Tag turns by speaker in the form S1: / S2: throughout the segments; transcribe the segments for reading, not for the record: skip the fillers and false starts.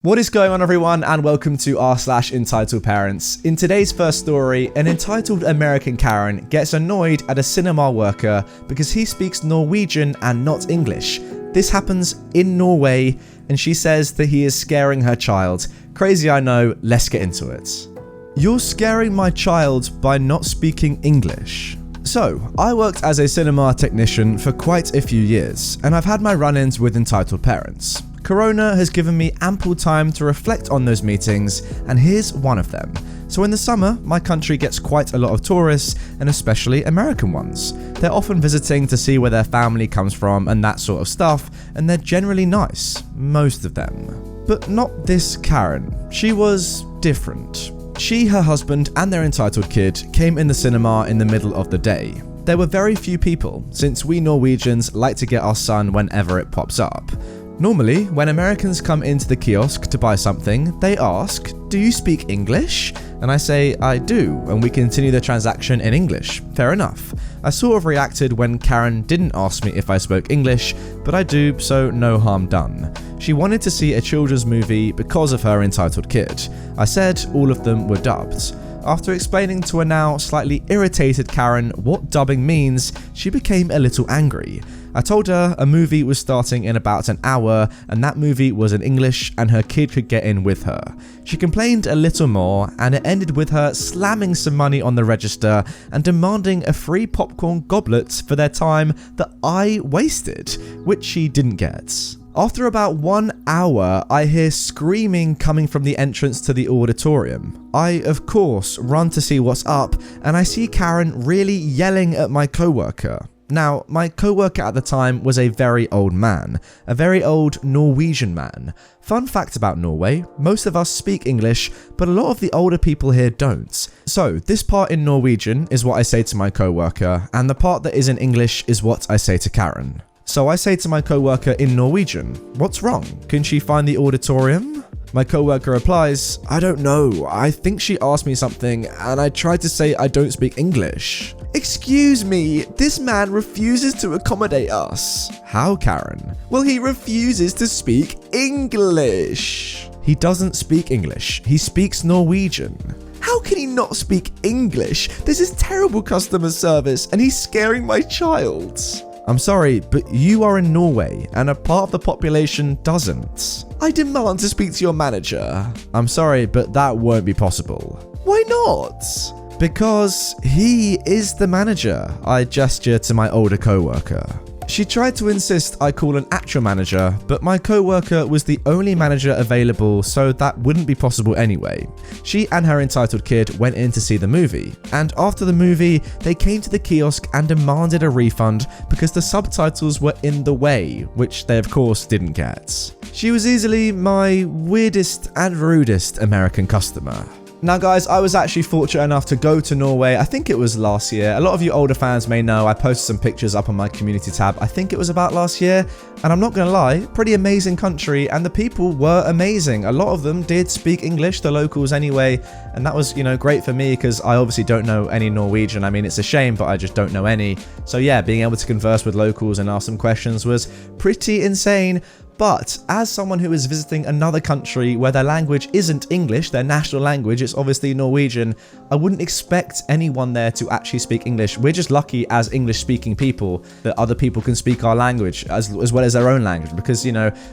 S1: What is going on, everyone, and welcome to r/EntitledParents. In today's first story, an entitled American Karen gets annoyed at a cinema worker because he speaks Norwegian and not English. This happens in Norway, and she says that he is scaring her child. Crazy, I know, let's get into it. You're scaring my child by not speaking English. So, I worked as a cinema technician for quite a few years, and I've had my run-ins with entitled parents. Corona has given me ample time to reflect on those meetings, and here's one of them. So in the summer, my country gets quite a lot of tourists, and especially American ones. They're often visiting to see where their family comes from and that sort of stuff, and they're generally nice, most of them. But not this Karen. She was different. She, her husband, and their entitled kid came in the cinema in the middle of the day. There were very few people, since we Norwegians like to get our sun whenever it pops up. Normally, when Americans come into the kiosk to buy something, they ask, "Do you speak English?" And I say, "I do," and we continue the transaction in English. Fair enough. I sort of reacted when Karen didn't ask me if I spoke English, but I do, so no harm done. She wanted to see a children's movie because of her entitled kid. I said all of them were dubbed. After explaining to a now slightly irritated Karen what dubbing means, she became a little angry. I told her a movie was starting in about an hour, and that movie was in English and her kid could get in with her. She complained a little more, and it ended with her slamming some money on the register and demanding a free popcorn goblet for their time that I wasted, which she didn't get. After about 1 hour, I hear screaming coming from the entrance to the auditorium. I, of course, run to see what's up, and I see Karen really yelling at my coworker. Now, my coworker at the time was a very old man, a very old Norwegian man. Fun fact about Norway, most of us speak English, but a lot of the older people here don't. So, this part in Norwegian is what I say to my coworker, and the part that is in English is what I say to Karen. So I say to my coworker in Norwegian, "What's wrong? Can she find the auditorium?" My coworker replies, "I don't know. I think she asked me something and I tried to say I don't speak English." Excuse me, this man refuses to accommodate us. How, Karen? Well, he refuses to speak English. He doesn't speak English. He speaks Norwegian. How can he not speak English? This is terrible customer service and he's scaring my child. I'm sorry, but you are in Norway, and a part of the population doesn't. I demand to speak to your manager. I'm sorry, but that won't be possible. Why not? Because he is the manager. I gesture to my older coworker. She tried to insist I call an actual manager, but my coworker was the only manager available, so that wouldn't be possible anyway. She and her entitled kid went in to see the movie, and after the movie, they came to the kiosk and demanded a refund because the subtitles were in the way, which they of course didn't get. She was easily my weirdest and rudest American customer. Now guys, I was actually fortunate enough to go to Norway, I think it was last year. A lot of you older fans may know I posted some pictures up on my community tab, I think it was about last year, and I'm not gonna lie, pretty amazing country, and the people were amazing. A lot of them did speak English, the locals anyway, and that was, great for me because I obviously don't know any Norwegian. I mean, it's a shame, but I just don't know any. So yeah, being able to converse with locals and ask them questions was pretty insane. But as someone who is visiting another country where their language isn't English, their national language, it's obviously Norwegian, I wouldn't expect anyone there to actually speak English. We're just lucky as English-speaking people that other people can speak our language as well as their own language. Because,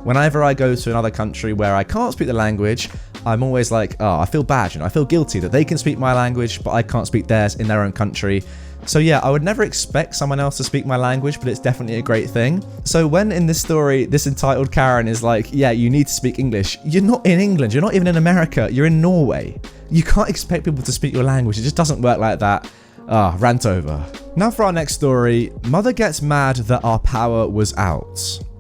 S1: whenever I go to another country where I can't speak the language, I'm always like, oh, I feel bad, I feel guilty that they can speak my language, but I can't speak theirs in their own country. So yeah, I would never expect someone else to speak my language, but it's definitely a great thing. So when in this story, this entitled Karen is like, yeah, you need to speak English. You're not in England. You're not even in America. You're in Norway. You can't expect people to speak your language. It just doesn't work like that. Rant over. Now for our next story. Mother gets mad that our power was out.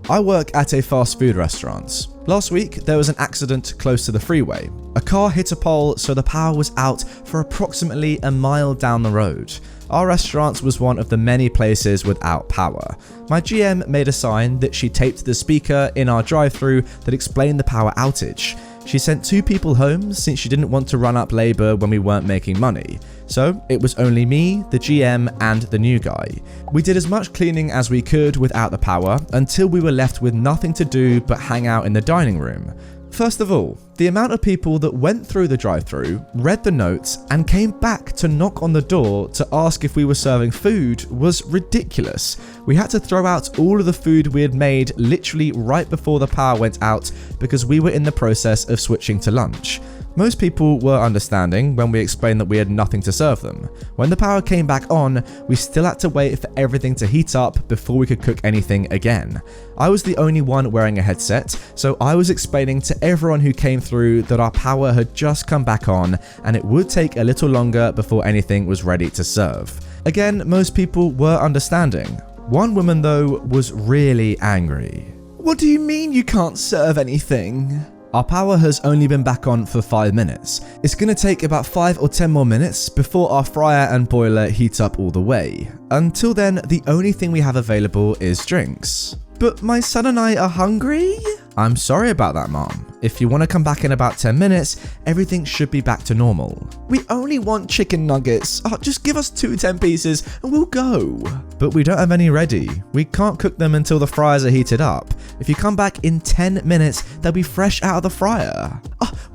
S1: I work at a fast food restaurant. Last week, there was an accident close to the freeway. A car hit a pole, so the power was out for approximately a mile down the road. Our restaurant was one of the many places without power. My GM made a sign that she taped to the speaker in our drive-thru that explained the power outage. She sent 2 people home since she didn't want to run up labor when we weren't making money. So it was only me, the GM, and the new guy. We did as much cleaning as we could without the power until we were left with nothing to do but hang out in the dining room. First of all, the amount of people that went through the drive-thru, read the notes, and came back to knock on the door to ask if we were serving food was ridiculous. We had to throw out all of the food we had made literally right before the power went out because we were in the process of switching to lunch. Most people were understanding when we explained that we had nothing to serve them. When the power came back on, we still had to wait for everything to heat up before we could cook anything again. I was the only one wearing a headset, so I was explaining to everyone who came through that our power had just come back on and it would take a little longer before anything was ready to serve. Again, most people were understanding. One woman though was really angry. "What do you mean you can't serve anything?" Our power has only been back on for 5 minutes. It's going to take about 5 or 10 more minutes before our fryer and boiler heat up all the way. Until then, the only thing we have available is drinks. "But my son and I are hungry?" "I'm sorry about that, Mom. If you want to come back in about 10 minutes, everything should be back to normal." "We only want chicken nuggets. Just give us 2 10 pieces and we'll go." "But we don't have any ready. We can't cook them until the fryers are heated up. If you come back in 10 minutes, they'll be fresh out of the fryer."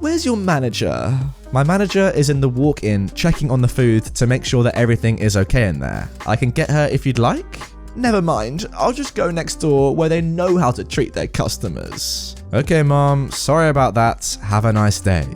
S1: "Where's your manager?" "My manager is in the walk-in checking on the food to make sure that everything is okay in there. I can get her if you'd like." "Never mind, I'll just go next door where they know how to treat their customers." "Okay, Mom, sorry about that. Have a nice day."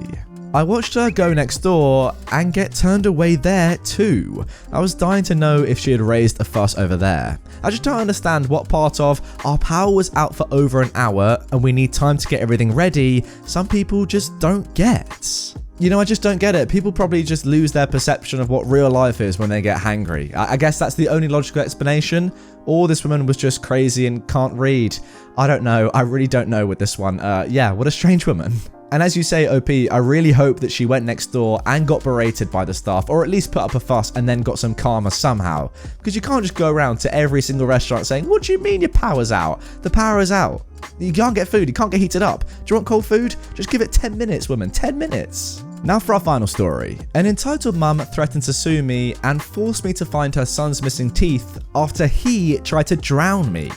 S1: I watched her go next door and get turned away there too. I was dying to know if she had raised a fuss over there. I just don't understand what part of our power was out for over an hour and we need time to get everything ready some people just don't get. I just don't get it. People probably just lose their perception of what real life is when they get hangry. I guess that's the only logical explanation. Or this woman was just crazy and can't read. I don't know. I really don't know with this one. Yeah, what a strange woman. And as you say, OP, I really hope that she went next door and got berated by the staff, or at least put up a fuss and then got some karma somehow. Because you can't just go around to every single restaurant saying, "What do you mean your power's out? The power is out. You can't get food. You can't get heated up. Do you want cold food? Just give it 10 minutes, woman. 10 minutes. Now for our final story. An entitled mum threatened to sue me and force me to find her son's missing teeth after he tried to drown me.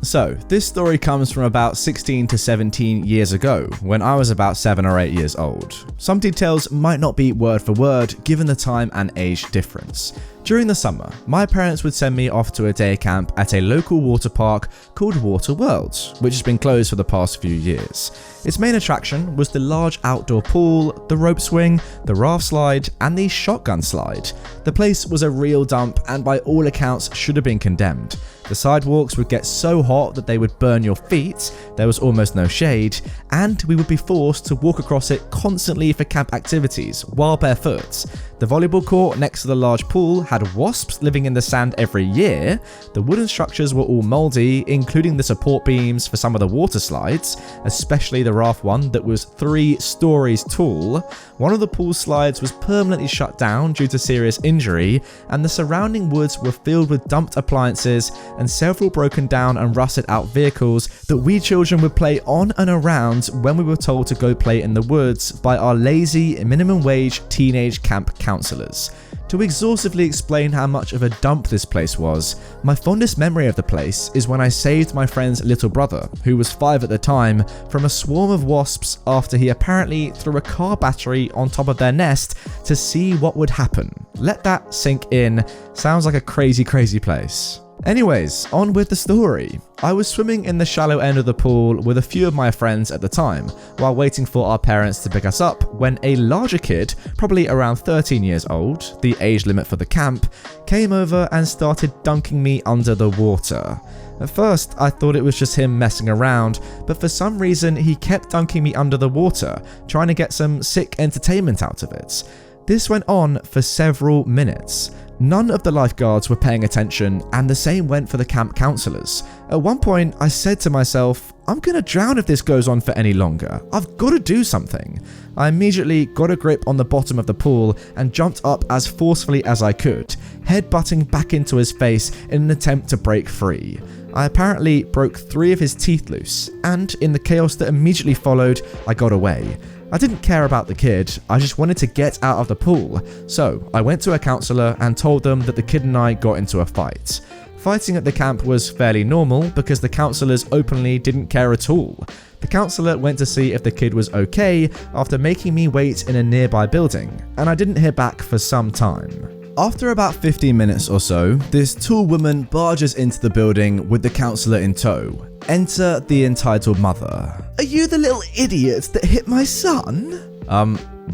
S1: So, this story comes from about 16 to 17 years ago, when I was about 7 or 8 years old. Some details might not be word for word, given the time and age difference. During the summer, my parents would send me off to a day camp at a local water park called Water World, which has been closed for the past few years. Its main attraction was the large outdoor pool, the rope swing, the raft slide, and the shotgun slide. The place was a real dump and by all accounts should have been condemned. The sidewalks would get so hot that they would burn your feet, there was almost no shade, and we would be forced to walk across it constantly for camp activities, while barefoot. The volleyball court next to the large pool had wasps living in the sand every year. The wooden structures were all mouldy, including the support beams for some of the water slides, especially the raft one that was 3 stories tall. One of the pool slides was permanently shut down due to serious injury, and the surrounding woods were filled with dumped appliances and several broken down and rusted out vehicles that we children would play on and around when we were told to go play in the woods by our lazy, minimum wage teenage camp counselors. To exhaustively explain how much of a dump this place was, my fondest memory of the place is when I saved my friend's little brother, who was 5 at the time, from a swarm of wasps after he apparently threw a car battery on top of their nest to see what would happen. Let that sink in. Sounds like a crazy, crazy place. Anyways, on with the story. I was swimming in the shallow end of the pool with a few of my friends at the time, while waiting for our parents to pick us up, when a larger kid, probably around 13 years old, the age limit for the camp, came over and started dunking me under the water. At first, I thought it was just him messing around, but for some reason he kept dunking me under the water, trying to get some sick entertainment out of it. This went on for several minutes. None of the lifeguards were paying attention, and the same went for the camp counselors. At one point, I said to myself, I'm gonna drown if this goes on for any longer. I've got to do something. I immediately got a grip on the bottom of the pool and jumped up as forcefully as I could, headbutting back into his face in an attempt to break free. I apparently broke 3 of his teeth loose, and in the chaos that immediately followed, I got away. I didn't care about the kid, I just wanted to get out of the pool, so I went to a counsellor and told them that the kid and I got into a fight. Fighting at the camp was fairly normal because the counsellors openly didn't care at all. The counsellor went to see if the kid was okay after making me wait in a nearby building, and I didn't hear back for some time. After about 15 minutes or so, this tall woman barges into the building with the counsellor in tow. Enter the entitled mother. "Are you the little idiot that hit my son?"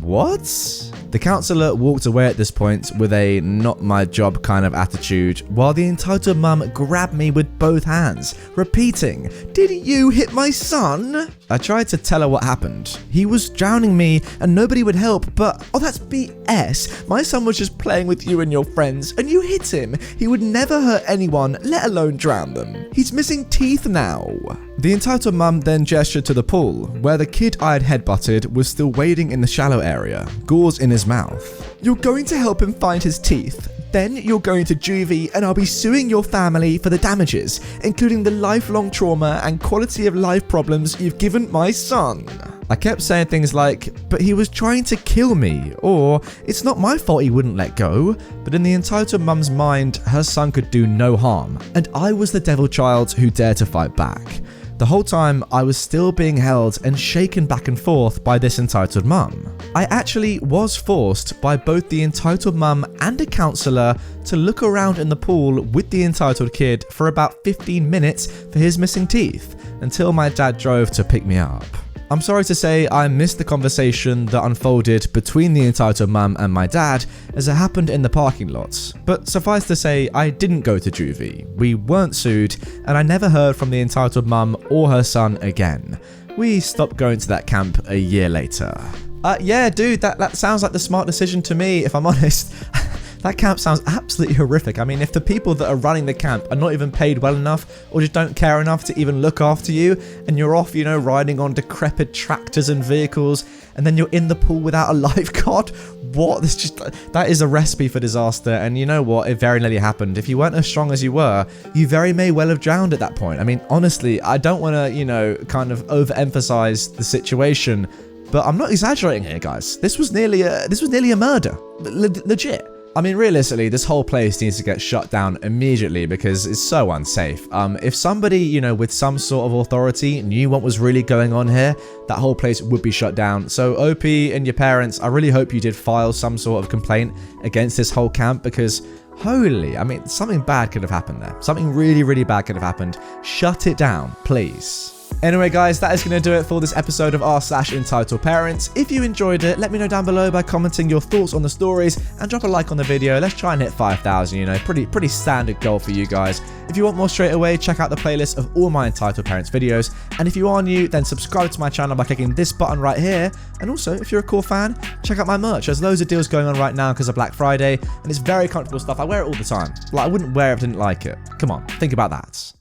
S1: What? The counsellor walked away at this point with a not my job kind of attitude, while the entitled mum grabbed me with both hands, repeating, "Did you hit my son?" I tried to tell her what happened. He was drowning me and nobody would help, but oh, that's BS. My son was just playing with you and your friends and you hit him. He would never hurt anyone, let alone drown them. He's missing teeth now. The entitled mum then gestured to the pool, where the kid I had headbutted was still wading in the shallow area, gauze in his mouth. "You're going to help him find his teeth. Then you're going to juvie and I'll be suing your family for the damages, including the lifelong trauma and quality of life problems you've given my son." I kept saying things like, "But he was trying to kill me," or "It's not my fault he wouldn't let go." But in the entitled mum's mind, her son could do no harm, and I was the devil child who dared to fight back. The whole time, I was still being held and shaken back and forth by this entitled mum. I actually was forced by both the entitled mum and a counsellor to look around in the pool with the entitled kid for about 15 minutes for his missing teeth, until my dad drove to pick me up. I'm sorry to say I missed the conversation that unfolded between the entitled mum and my dad as it happened in the parking lot. But suffice to say, I didn't go to juvie, we weren't sued, and I never heard from the entitled mum or her son again. We stopped going to that camp a year later. Yeah, dude, that sounds like the smart decision to me, if I'm honest. That camp sounds absolutely horrific. I mean, if the people that are running the camp are not even paid well enough or just don't care enough to even look after you, and you're off, riding on decrepit tractors and vehicles, and then you're in the pool without a lifeguard, what? That is a recipe for disaster. And you know what? It very nearly happened. If you weren't as strong as you were, you very may well have drowned at that point. I mean, honestly, I don't want to, kind of overemphasize the situation, but I'm not exaggerating here, guys. This was nearly a murder. Legit. I mean, realistically, this whole place needs to get shut down immediately because it's so unsafe. If somebody, with some sort of authority knew what was really going on here, that whole place would be shut down. So OP and your parents, I really hope you did file some sort of complaint against this whole camp because, holy, I mean, something bad could have happened there. Something really, really bad could have happened. Shut it down, please. Anyway, guys, that is going to do it for this episode of r/EntitledParents. If you enjoyed it, let me know down below by commenting your thoughts on the stories and drop a like on the video. Let's try and hit 5,000, pretty standard goal for you guys. If you want more straight away, check out the playlist of all my Entitled Parents videos. And if you are new, then subscribe to my channel by clicking this button right here. And also, if you're a core fan, check out my merch. There's loads of deals going on right now because of Black Friday, and it's very comfortable stuff. I wear it all the time. I wouldn't wear it if I didn't like it. Come on, think about that.